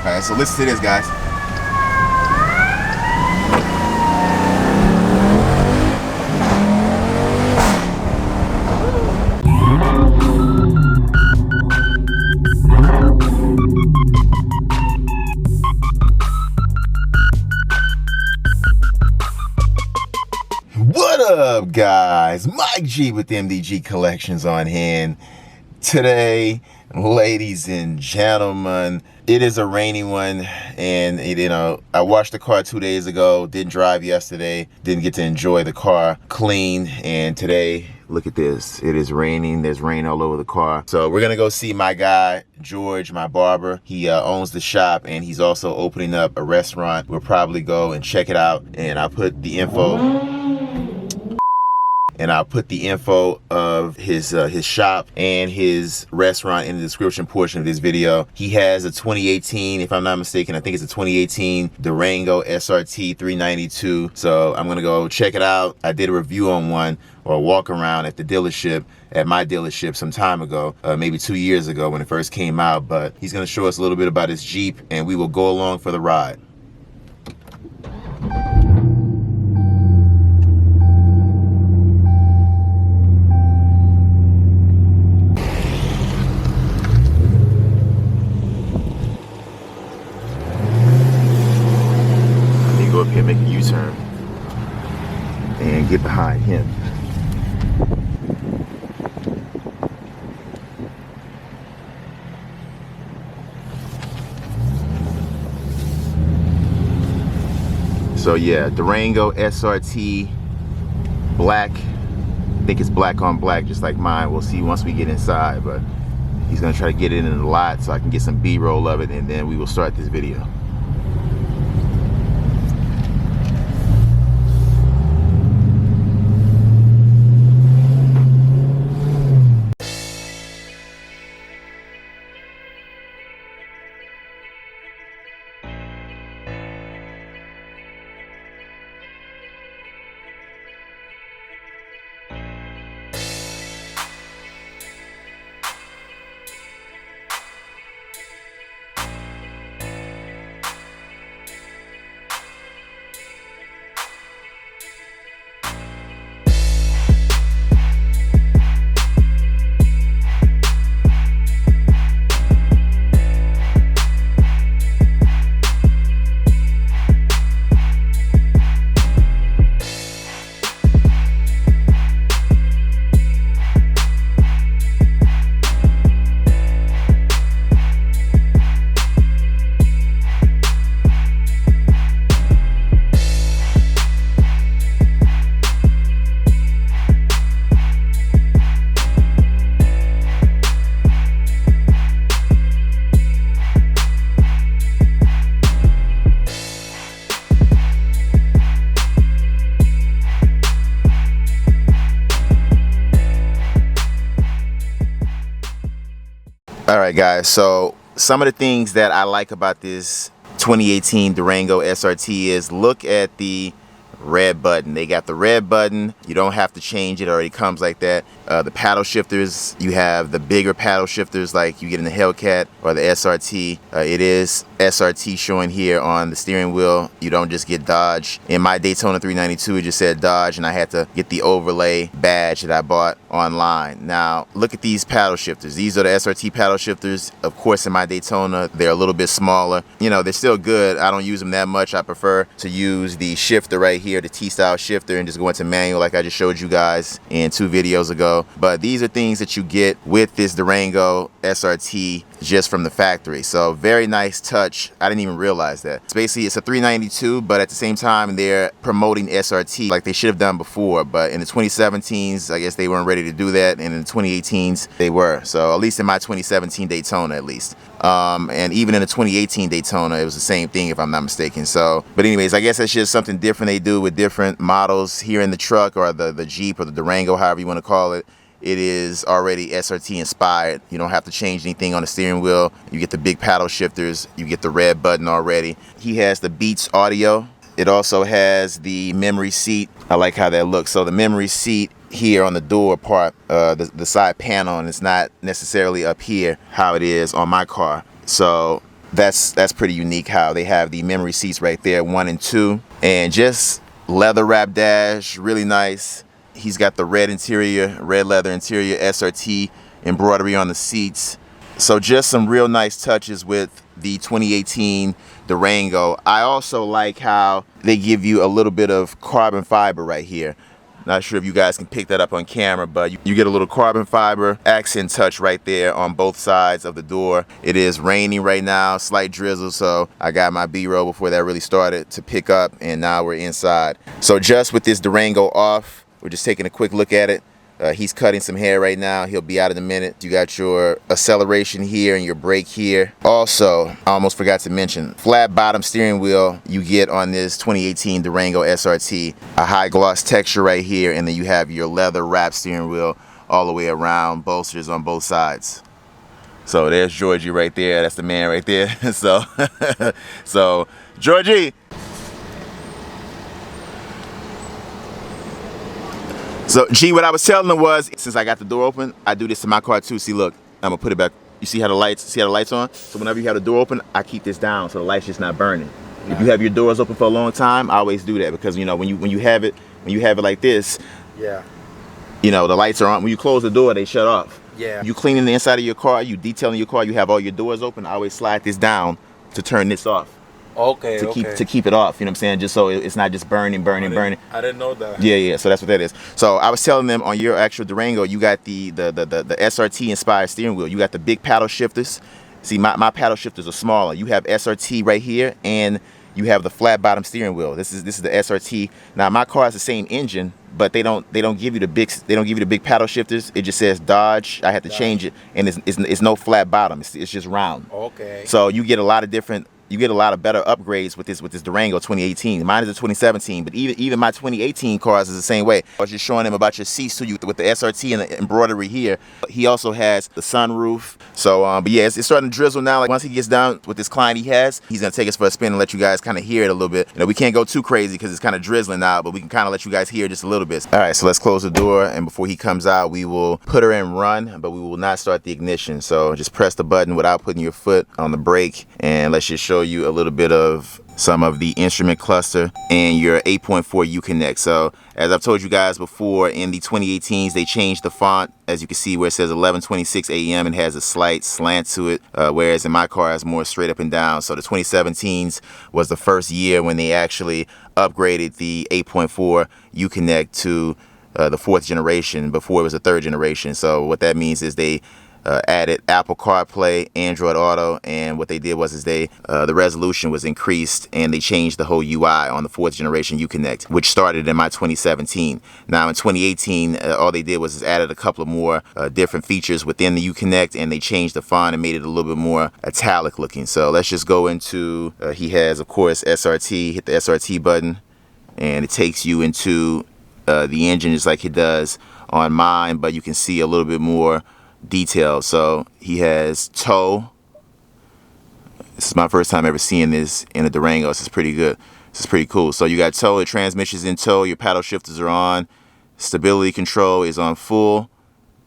Alright, so listen to this, guys. What up, guys? Mike G with MDG Collections on hand. Today, ladies and gentlemen, it is a rainy one, and I washed the car 2 days ago, didn't drive yesterday, didn't get to enjoy the car clean, and today, look at this, it is raining. There's rain all over the car. So we're gonna go see my guy George, my barber. He owns the shop, and he's also opening up a restaurant. We'll probably go and check it out, and I'll put the info of his shop and his restaurant in the description portion of this video. He has a 2018, if I'm not mistaken, I think it's a 2018 Durango SRT 392. So I'm gonna go check it out. I did a review on one, or a walk around at the dealership, at my dealership some time ago, maybe 2 years ago when it first came out. But he's gonna show us a little bit about his Jeep, and we will go along for the ride. Go up here, make a U-turn, and get behind him. So yeah, Durango SRT, black. I think it's black on black, just like mine. We'll see once we get inside, but he's gonna try to get it in the lot so I can get some B-roll of it, and then we will start this video. Alright guys, so some of the things that I like about this 2018 Durango SRT is, look at the red button. They got the red button. You don't have to change it, already comes like that. The paddle shifters, you have the bigger paddle shifters like you get in the Hellcat or the SRT. It is SRT showing here on the steering wheel. You don't just get Dodge. In my Daytona 392, it just said Dodge, and I had to get the overlay badge that I bought online. Now, look at these paddle shifters. These are the SRT paddle shifters. Of course, in my Daytona, they're a little bit smaller. You know, they're still good. I don't use them that much. I prefer to use the shifter right here, the T-style shifter, and just go into manual like I just showed you guys in 2 videos ago. But these are things that you get with this Durango SRT just from the factory. So very nice touch. I didn't even realize that. It's basically, it's a 392, but at the same time they're promoting SRT like they should have done before. But in the 2017s, I guess they weren't ready to do that, and in the 2018s they were. So at least in my 2017 Daytona, at least. And even in the 2018 Daytona, it was the same thing if I'm not mistaken. So, but anyways, I guess that's just something different they do with different models here in the truck, or the Jeep, or the Durango, however you want to call it. It is already SRT inspired. You don't have to change anything on the steering wheel. You get the big paddle shifters. You get the red button already. He has the Beats audio. It also has the memory seat. I like how that looks. So the memory seat here on the door part, the side panel, and it's not necessarily up here how it is on my car. So that's pretty unique how they have the memory seats right there, 1 and 2, and just leather wrap dash, really nice. He's got the red leather interior SRT embroidery on the seats. So just some real nice touches with the 2018 Durango. I also like how they give you a little bit of carbon fiber right here. Not sure if you guys can pick that up on camera, but you get a little carbon fiber accent touch right there on both sides of the door. It is raining right now, slight drizzle, so I got my B-roll before that really started to pick up, and now we're inside. So just with this Durango off, we're just taking a quick look at it. He's cutting some hair right now. He'll be out in a minute. You got your acceleration here and your brake here. Also, I almost forgot to mention, flat bottom steering wheel you get on this 2018 Durango SRT. A high gloss texture right here, and then you have your leather wrap steering wheel all the way around, bolsters on both sides. So there's Georgie right there. That's the man right there. So Georgie. So G, what I was telling them was, since I got the door open, I do this to my car too. See, look, I'm gonna put it back. You see how the lights on? So whenever you have the door open, I keep this down so the light's just not burning. Nice. If you have your doors open for a long time, I always do that, because you know when you have it like this, yeah, you know the lights are on. When you close the door, they shut off. Yeah. You cleaning the inside of your car, you detailing your car, you have all your doors open. I always slide this down to turn this off. Okay, to keep it off, you know what I'm saying? Just so it's not just burning. I didn't know that. Yeah, so that's what that is. So I was telling them, on your actual Durango, you got the SRT inspired steering wheel. You got the big paddle shifters. See, my paddle shifters are smaller. You have SRT right here, and you have the flat bottom steering wheel. This is the SRT. Now my car has the same engine, but they don't give you the big paddle shifters. It just says Dodge. I had to change it, and it's no flat bottom. It's just round. Okay. So you get a lot of better upgrades with this Durango 2018. Mine is a 2017, but even my 2018 cars is the same way. I was just showing him about your seats too, with the SRT and the embroidery here. He also has the sunroof. So, but yeah, it's starting to drizzle now. Like once he gets done with this client he's gonna take us for a spin and let you guys kind of hear it a little bit. You know, we can't go too crazy because it's kind of drizzling now, but we can kind of let you guys hear just a little bit. All right, so let's close the door, and before he comes out, we will put her in run, but we will not start the ignition. So just press the button without putting your foot on the brake, and let's just show you a little bit of some of the instrument cluster and your 8.4 UConnect. So as I've told you guys before, in the 2018s they changed the font. As you can see where it says 11:26 a.m. it has a slight slant to it, whereas in my car it's more straight up and down. So the 2017s was the first year when they actually upgraded the 8.4 UConnect to the 4th generation. Before it was the 3rd generation. So what that means is they added Apple CarPlay, Android Auto, and what they did was the resolution was increased, and they changed the whole UI on the 4th generation UConnect, which started in my 2017. Now in 2018, all they did was added a couple of more different features within the UConnect, and they changed the font and made it a little bit more italic looking. So let's just go into, he has of course SRT, hit the SRT button, and it takes you into the engine just like it does on mine, but you can see a little bit more detail. So he has tow. This is my first time ever seeing this in a Durango. This is pretty good. This is pretty cool. So you got tow, the transmission's in tow, your paddle shifters are on, stability control is on full.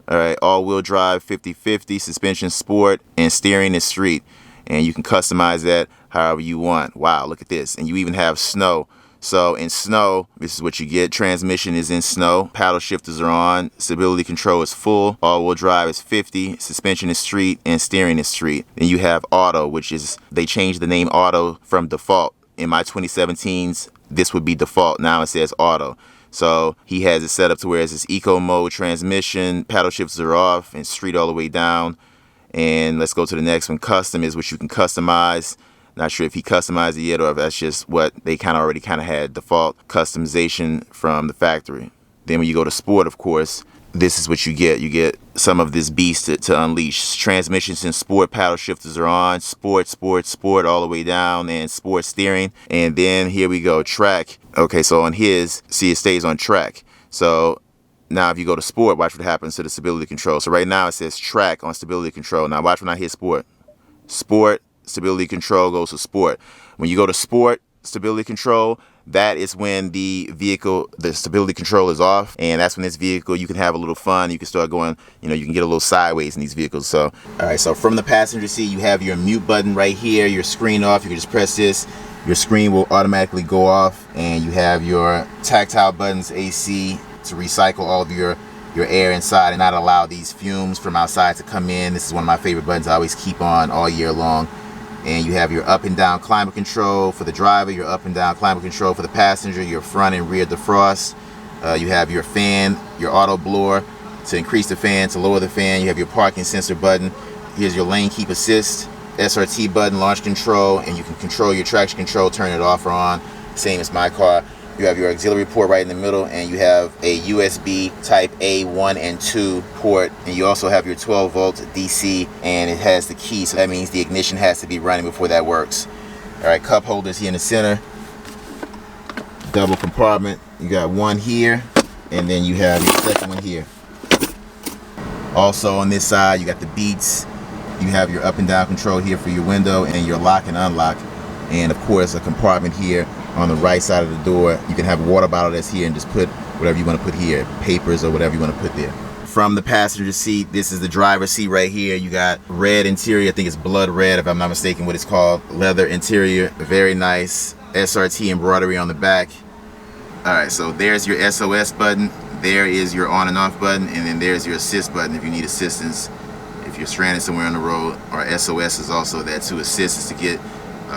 All right, all-wheel drive 50/50, suspension sport, and steering is street. And you can customize that however you want. Wow, look at this. And you even have snow. So in snow, this is what you get. Transmission is in snow. Paddle shifters are on. Stability control is full. All-wheel drive is 50. Suspension is street, and steering is street. Then you have auto, which is, they changed the name auto from default. In my 2017s, this would be default. Now it says auto. So he has it set up to where it's eco mode transmission. Paddle shifters are off, and street all the way down. And let's go to the next one. Custom is what you can customize. Not sure if he customized it yet, or if that's just what they already had default customization from the factory. Then when you go to sport, of course, this is what you get. You get some of this beast to unleash. Transmissions in sport, paddle shifters are on, sport all the way down, and sport steering. And then here we go, track. Okay, so on his, see, it stays on track. So now if you go to sport, watch what happens to the stability control. So right now it says track on stability control. Now watch when I hit sport. Sport, stability control goes to sport. When you go to sport, stability control, that is when the stability control is off, and that's when this vehicle, you can have a little fun. You can start going, you know, you can get a little sideways in these vehicles. So, all right, so from the passenger seat, you have your mute button right here, your screen off. You can just press this, your screen will automatically go off, and you have your tactile buttons, AC, to recycle all of your air inside and not allow these fumes from outside to come in. This is one of my favorite buttons I always keep on all year long. And you have your up and down climate control for the driver, your up and down climate control for the passenger, your front and rear defrost. You have your fan, your auto blower to increase the fan, to lower the fan. You have your parking sensor button. Here's your lane keep assist, SRT button, launch control, and you can control your traction control, turn it off or on, same as my car. You have your auxiliary port right in the middle, and you have a USB type A 1 and 2 port, and you also have your 12 volt DC, and it has the key, so that means the ignition has to be running before that works. All right, cup holders here in the center, double compartment. You got one here, and then you have your second one here. Also on this side, you got the beats. You have your up and down control here for your window, and your lock and unlock, and of course a compartment here on the right side of the door. You can have a water bottle that's here and just put whatever you want to put here, papers or whatever you want to put there. From the passenger seat, this is the driver's seat right here. You got red interior, I think it's blood red if I'm not mistaken what it's called. Leather interior, very nice. SRT embroidery on the back. Alright, so there's your SOS button, there is your on and off button, and then there's your assist button if you need assistance. If you're stranded somewhere on the road, or SOS is also there to assist, is to get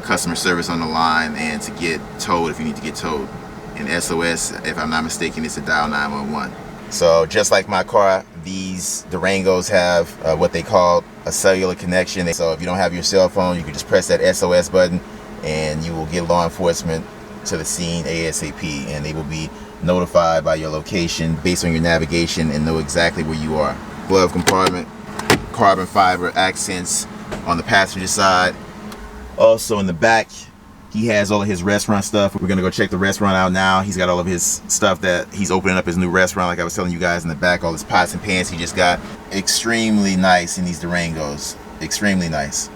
customer service on the line and to get towed if you need to get towed. And SOS, if I'm not mistaken, is to dial 911. So just like my car, these Durangos have what they call a cellular connection. So if you don't have your cell phone, you can just press that SOS button and you will get law enforcement to the scene ASAP, and they will be notified by your location based on your navigation and know exactly where you are. Glove compartment, carbon fiber accents on the passenger side. Also in the back, he has all of his restaurant stuff. We're gonna go check the restaurant out now. He's got all of his stuff that he's opening up his new restaurant, like I was telling you guys in the back, all his pots and pans he just got. Extremely nice in these Durangos, extremely nice.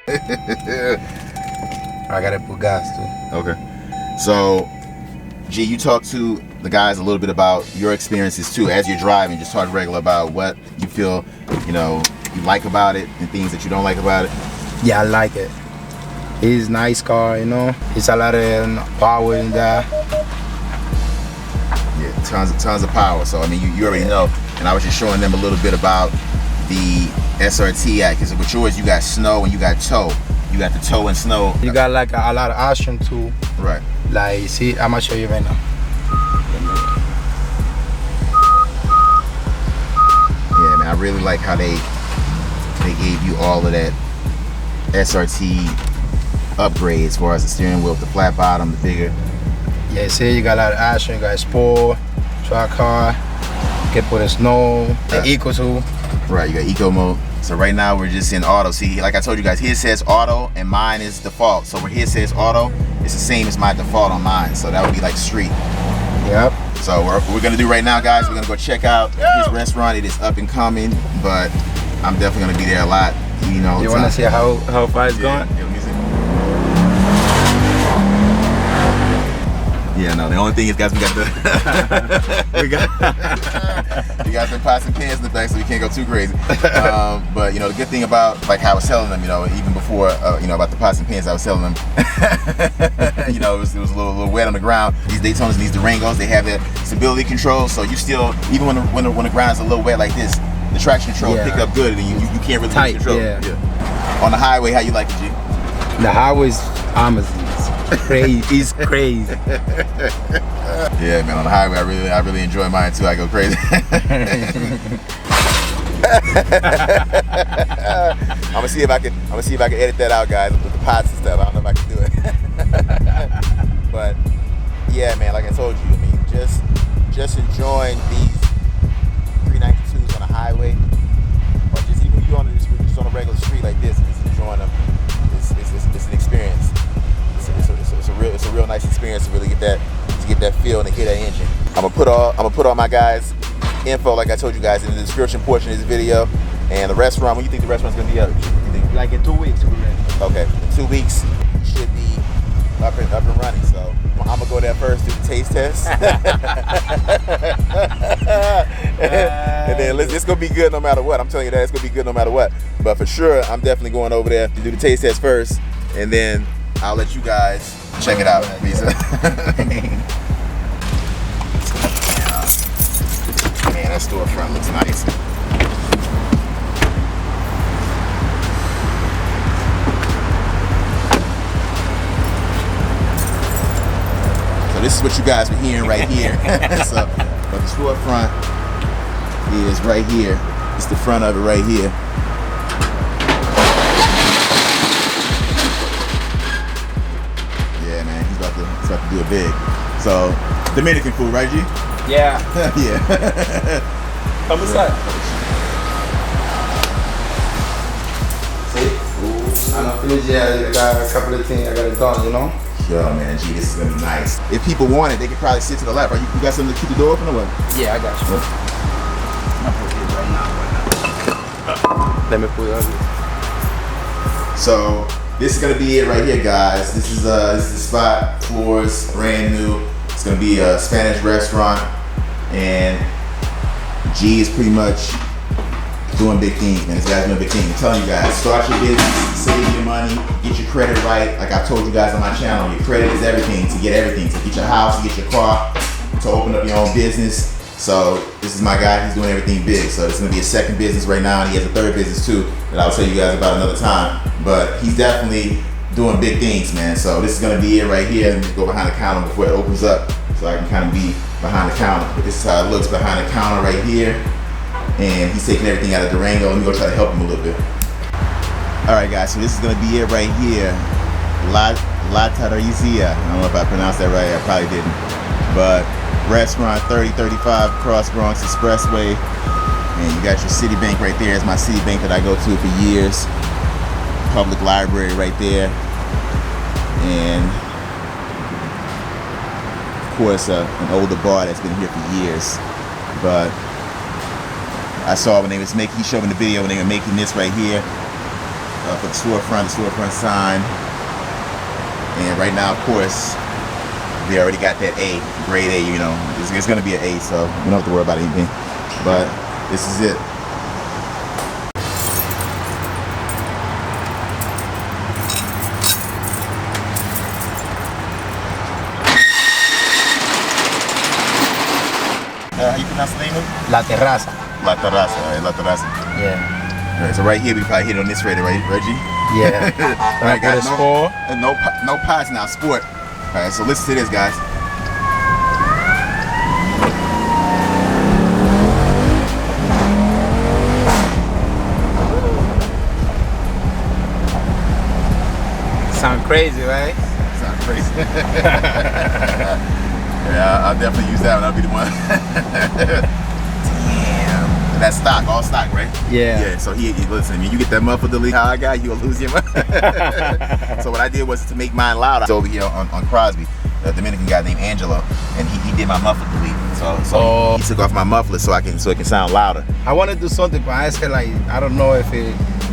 I gotta put gas too. Okay. So, G, you talk to the guys a little bit about your experiences too as you're driving. Just talk regular about what you feel, you know, you like about it and things that you don't like about it. Yeah, I like it. It's a nice car, you know. It's a lot of power in there. Yeah, tons of power. So I mean, you already know. And I was just showing them a little bit about the SRT act. Because with yours, you got snow and you got tow. You got the tow and snow. You got like a lot of option too. Right. Like, see, I'm gonna show you right now. Yeah, man, I really like how they gave you all of that SRT upgrade as far as the steering wheel, the flat bottom, the bigger. Yeah, see, you got a lot of option. You got sport, truck car. You can put a snow, the eco too. Right, you got eco mode. So right now we're just in auto. See, like I told you guys, his says auto and mine is default. So where his says auto, it's the same as my default on mine. So that would be like street. Yep. So what we're gonna do right now, guys, we're gonna go check out his restaurant. It is up and coming, but I'm definitely gonna be there a lot. You know. You wanna see how far it's going? Yeah, let me see. Yeah, no. The only thing is, guys, we got the we got some pots and pans in the back, so we can't go too crazy. But you know, the good thing about, like how I was telling them, you know, even before, you know, about the pots and pans, I was telling them, you know, it was a little wet on the ground. These Daytonas and these Durangos, they have that stability control, so you still, even when the ground is a little wet like this, the traction control pick up good, and you can't really lose control. Yeah. On the highway, how you like it, G? The highway's Amazon. Crazy. It's crazy. Yeah, man. On the highway, I really enjoy mine too. I go crazy. I'm gonna see if I can edit that out, guys, with the pots and stuff. I don't know if I can do it. But yeah, man. Like I told you, I mean, just enjoying these 392s on the highway, or just even if you're just on a regular street like this, just enjoying them. It's an experience. It's a real nice experience to really get that feel and to hear that engine. I'm gonna put all my guys' info, like I told you guys, in the description portion of this video. And the restaurant, when you think the restaurant's gonna be up? You think? Like in 2 weeks, we'll be ready. Okay, in 2 weeks should be up and running. So I'm gonna go there first, do the taste test, and then it's gonna be good no matter what. I'm telling you that it's gonna be good no matter what. But for sure, I'm definitely going over there to do the taste test first, and then I'll let you guys check it out. Man, that storefront looks nice. So this is what you guys were hearing right here. So, but the storefront is right here. It's the front of it right here. Yeah, man, he's about to do it big. So, Dominican food, right, G? Yeah. Yeah. Come inside. I'm not finished yet. I got a couple of things I got it done, you know? Yo, man, G, this is gonna be nice. If people want it, they could probably sit to the left. Right? You got something to keep the door open or what? Yeah, I got you. I'm gonna put it right now. Let me put it on. So this is gonna be it right here, guys. This is the spot. Floors, brand new. It's gonna be a Spanish restaurant, and G is pretty much doing big things, man. This guy's doing big things. I'm telling you guys, start your business, save your money, get your credit right. Like I've told you guys on my channel, your credit is everything to get everything, to get your house, to get your car, to open up your own business. So this is my guy, he's doing everything big. So it's gonna be a second business right now, and he has a third business too, that I'll tell you guys about another time. But he's definitely doing big things, man. So this is gonna be it right here. Let me go behind the counter before it opens up, so I can kind of be behind the counter. But this is how it looks behind the counter right here. And he's taking everything out of Durango. Let me go try to help him a little bit. All right, guys, so this is gonna be it right here. La Terraza. I don't know if I pronounced that right, I probably didn't. But restaurant 3035 Cross Bronx Expressway. And you got your Citibank right there. It's my Citibank that I go to for years. Public library right there. And of course, an older bar that's been here for years. But I saw when they was making, he showed me the video when they were making this right here for the storefront sign. And right now, of course, they already got that A, grade A, you know. It's gonna be an A, so we don't have to worry about anything. But this is it. How you pronounce the name of it? La Terraza. La Terraza, all right, La Terraza. Yeah. All right, so right here we probably hit on this right, Reggie? Yeah. All right, guys, score. no pots now, sport. All right, so listen to this, guys. Sound crazy, right? Sound crazy. Yeah, I'll definitely use that one. I'll be the one. Damn. And that's stock, all stock, right? Yeah. Yeah, so he listen, when you get that muffler delete how I got, you'll lose your money. So what I did was to make mine louder. It's over here on Crosby, a Dominican guy named Angelo, and he did my muffler delete. So he took off my muffler so it can sound louder. I want to do something, but I said like I don't know if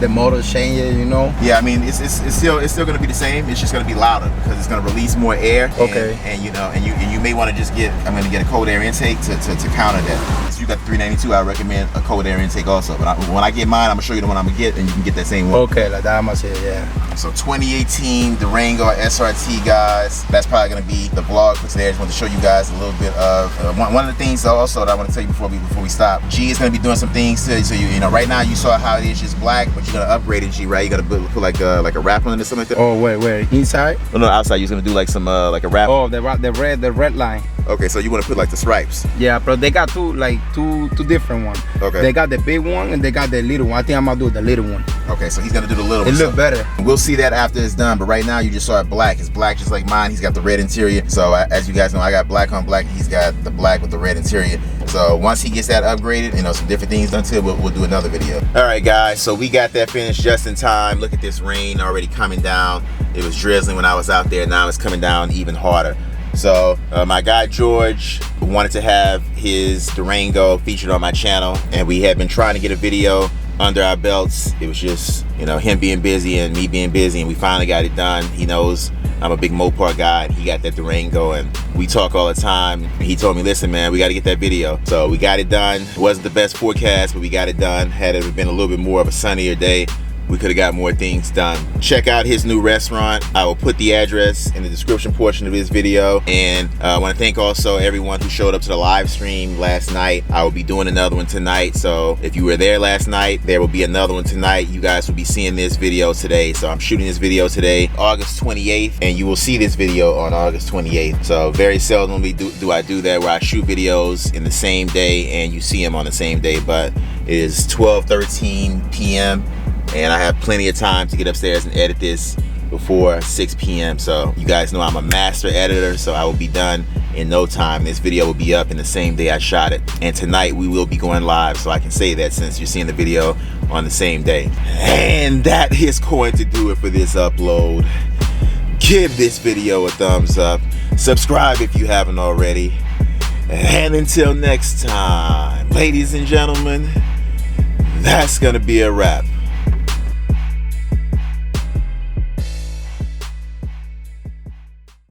the motor changes, you know. Yeah, I mean it's still gonna be the same. It's just gonna be louder because it's gonna release more air. Okay. And you know, and you may want to just I'm gonna get a cold air intake to counter that. If you got the 392, I recommend a cold air intake also. But when I get mine, I'm gonna show you the one I'm gonna get, and you can get that same one. Okay, like that much, yeah. So 2018 Durango SRT, guys. That's probably gonna be the vlog for today. I just want to show you guys a little bit of one of the things also that I want to tell you before we stop. G is gonna be doing some things so you know right now you saw how it is just black, but you're gonna upgrade it, G, right? You gotta put like a wrap on it or something like that. Oh wait, inside? Oh, no, outside. You're gonna do like some like a wrap. Oh, the red line. Okay, so you want to put like the stripes. Yeah, but they got two different ones. Okay. They got the big one and they got the little one. I think I'm gonna do the little one. Okay, so he's gonna do the little one. It look better. We'll see that after it's done, but right now you just saw it black. It's black just like mine. He's got the red interior. So as you guys know, I got black on black. He's got the black with the red interior. So once he gets that upgraded, you know, some different things done to it, we'll do another video. All right, guys, so we got that finished just in time. Look at this rain already coming down. It was drizzling when I was out there. Now it's coming down even harder. So my guy George wanted to have his Durango featured on my channel, and we had been trying to get a video under our belts. It was just, you know, him being busy and me being busy, and we finally got it done. He knows I'm a big Mopar guy, and he got that Durango, and we talk all the time. He told me, listen man, we got to get that video. So we got it done. It wasn't the best forecast, but we got it done. Had it been a little bit more of a sunnier day, we could have got more things done. Check out his new restaurant. I will put the address in the description portion of this video. And I want to thank also everyone who showed up to the live stream last night. I will be doing another one tonight. So if you were there last night, there will be another one tonight. You guys will be seeing this video today. So I'm shooting this video today, August 28th, and you will see this video on August 28th. So very seldomly do I do that, where I shoot videos in the same day and you see them on the same day. But it is 12:13 p.m. and I have plenty of time to get upstairs and edit this before 6 p.m. So you guys know I'm a master editor, so I will be done in no time. This video will be up in the same day I shot it. And tonight we will be going live, so I can say that since you're seeing the video on the same day. And that is going to do it for this upload. Give this video a thumbs up. Subscribe if you haven't already. And until next time, ladies and gentlemen, that's gonna be a wrap.